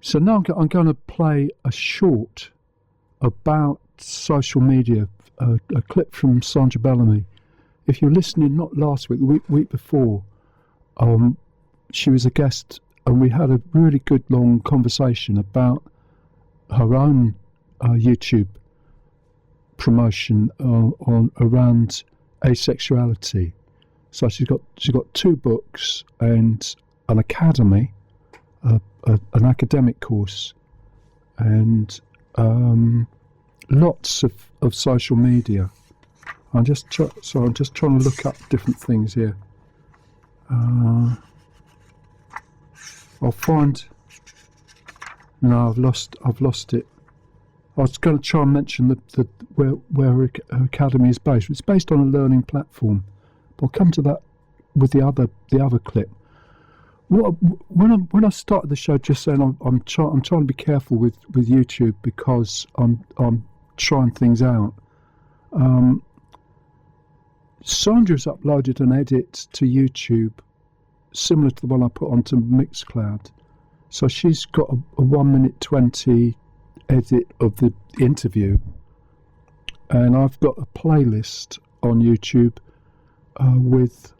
So now I'm going to play a short about social media, a clip from Sandra Bellamy. If you're listening, not last week, the week before, she was a guest and we had a really good long conversation about her own YouTube promotion around asexuality. So she's got 2 books and an academy, an academic course, and lots of social media. I'm just trying to look up different things here. I'll find. No, I've lost it. I was going to try and mention where her academy is based. It's based on a learning platform. But I'll come to that with the other clip. When I started the show, just saying I'm trying to be careful with YouTube because I'm trying things out. Sandra's uploaded an edit to YouTube similar to the one I put onto Mixcloud. So she's got a 1 minute 20 edit of the interview, and I've got a playlist on YouTube with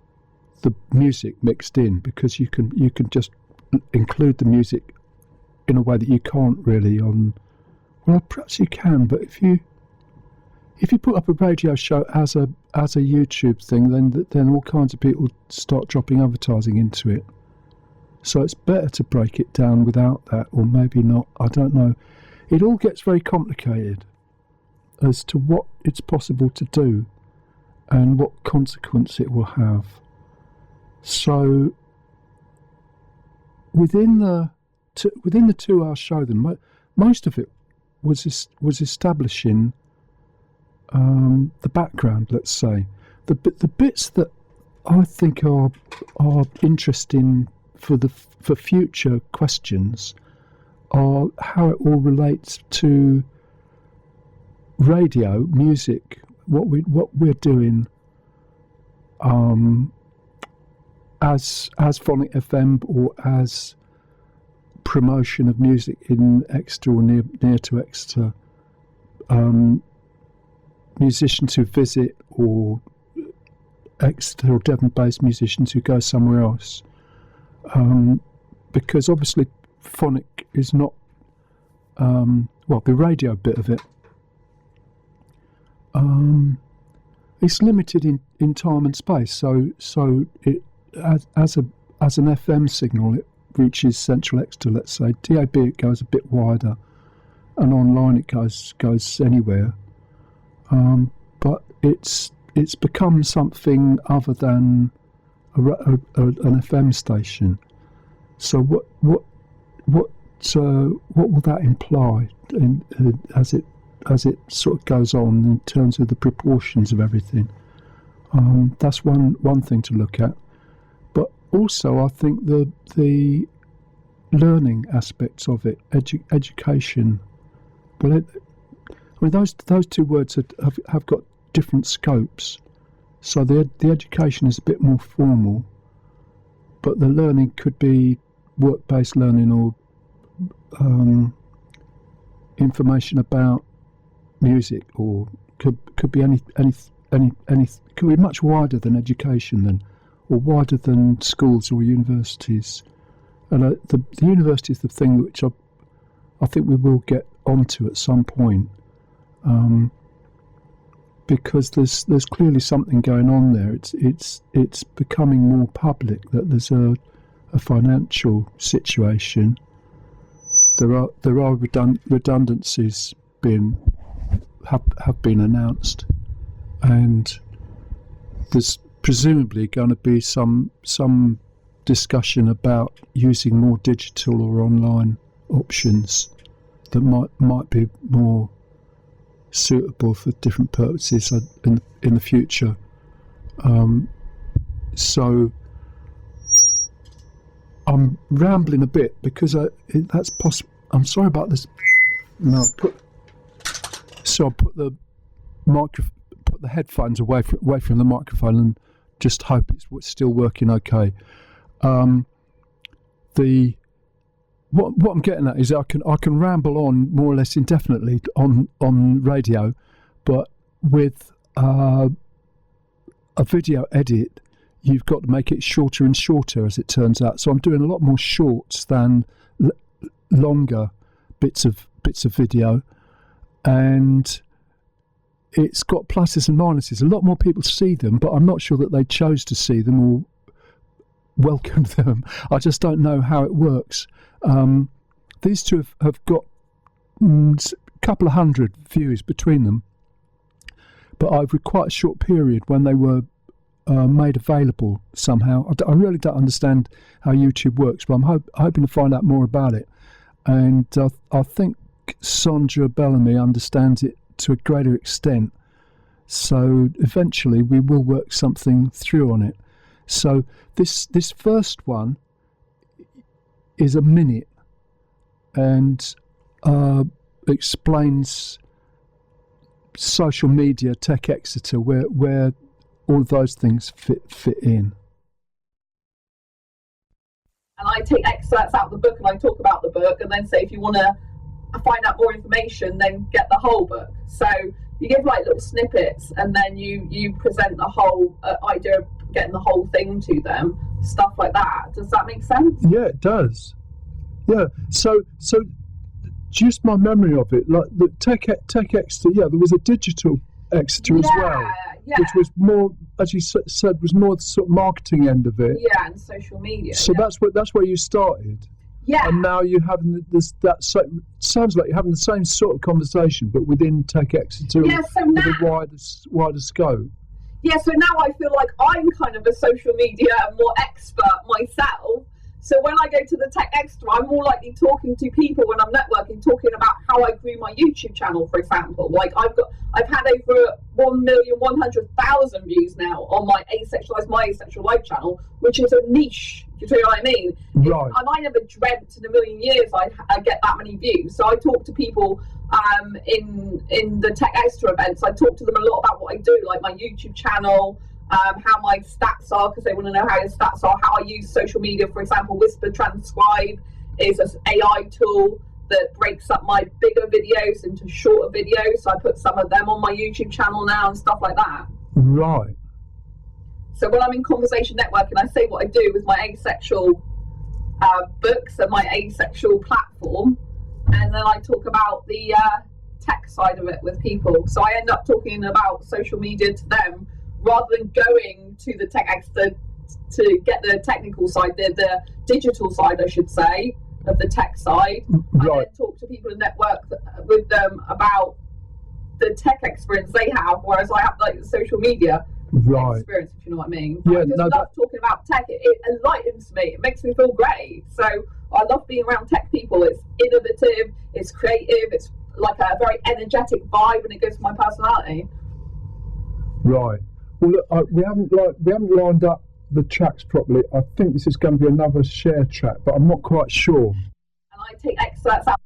the music mixed in, because you can just include the music in a way that you can't really on. Well, perhaps you can, but if you put up a radio show as a YouTube thing, then all kinds of people start dropping advertising into it. So it's better to break it down without that, or maybe not. I don't know. It all gets very complicated as to what it's possible to do and what consequence it will have. So within the 2-hour show, then most of it was establishing the background. Let's say the bits that I think are interesting for future questions are how it all relates to radio, music, what we're doing as Phonic FM, or as promotion of music in Exeter or near to Exeter, musicians who visit, or Exeter or Devon-based musicians who go somewhere else. Because obviously Phonic is not, the radio bit of it, it's limited in time and space. So it as an FM signal, it reaches central Exeter, let's say. DAB, it goes a bit wider, and online it goes anywhere. But it's become something other than an FM station. So what will that imply as it sort of goes on in terms of the proportions of everything? That's one thing to look at. But also, I think the learning aspects of it, education. Well, those 2 words have got different scopes. So the education is a bit more formal, but the learning could be work-based learning, or information about music, or could be any could be much wider than education, then, or wider than schools or universities. And the university is the thing which I think we will get onto at some point, because there's clearly something going on there. It's becoming more public that there's a financial situation. There are redundancies have been announced, and there's presumably going to be some discussion about using more digital or online options that might be more suitable for different purposes in the future. So I'm rambling a bit because that's possible. I'm sorry about this. No, I'll put the headphones away from the microphone and just hope it's still working okay. The what I'm getting at is I can ramble on more or less indefinitely on radio, but with a video edit, you've got to make it shorter and shorter, as it turns out. So I'm doing a lot more shorts than longer bits of video, and it's got pluses and minuses. A lot more people see them, but I'm not sure that they chose to see them or welcome them. I just don't know how it works. These two have got a couple of hundred views between them, but over quite a short period when they were made available somehow. I really don't understand how YouTube works, but I'm hoping to find out more about it. And I think Sandra Bellamy understands it to a greater extent. So eventually we will work something through on it. So this first one is a minute and explains social media, Tech Exeter, where all of those things fit in. And I take excerpts out of the book and I talk about the book, and then say if you want to find out more information, then get the whole book. So you give like little snippets, and then you present the whole idea of getting the whole thing to them, stuff like that. Does that make sense? Yeah, it does. Yeah. So just my memory of it, like the Tech Exeter. Yeah, there was a digital Exeter as well. Yeah. Which was more, as you said, was more the sort of marketing end of it. Yeah, and social media. So that's where you started. Yeah. And now you're having sounds like you're having the same sort of conversation, but within Tech Exeter with a wider scope. Yeah, so now I feel like I'm kind of a social media more expert myself. So when I go to the Tech Extra, I'm more likely talking to people when I'm networking, talking about how I grew my YouTube channel, for example. Like I've had over 1,100,000 views now on my asexual life channel, which is a niche. Do you know what I mean? Right. And I never dreamt in a million years I'd get that many views. So I talk to people in the Tech Extra events. I talk to them a lot about what I do, like my YouTube channel. How my stats are, because they want to know how your stats are, how I use social media. For example, Whisper Transcribe is an AI tool that breaks up my bigger videos into shorter videos, so I put some of them on my YouTube channel now and stuff like that. Right. So when I'm in conversation networking, I say what I do with my asexual books and my asexual platform, and then I talk about the tech side of it with people. So I end up talking about social media to them, rather than going to the Tech Exeter to get the technical side, the digital side, I should say, of the tech side. Right. I then talk to people and network with them about the tech experience they have, whereas I have like the social media experience, if you know what I mean. Yeah, I just love talking about tech. It enlightens me. It makes me feel great. So I love being around tech people. It's innovative, it's creative, it's like a very energetic vibe, and it goes to my personality. Right. Well, look, we haven't lined up the tracks properly. I think this is going to be another share track, but I'm not quite sure. And I take excerpts out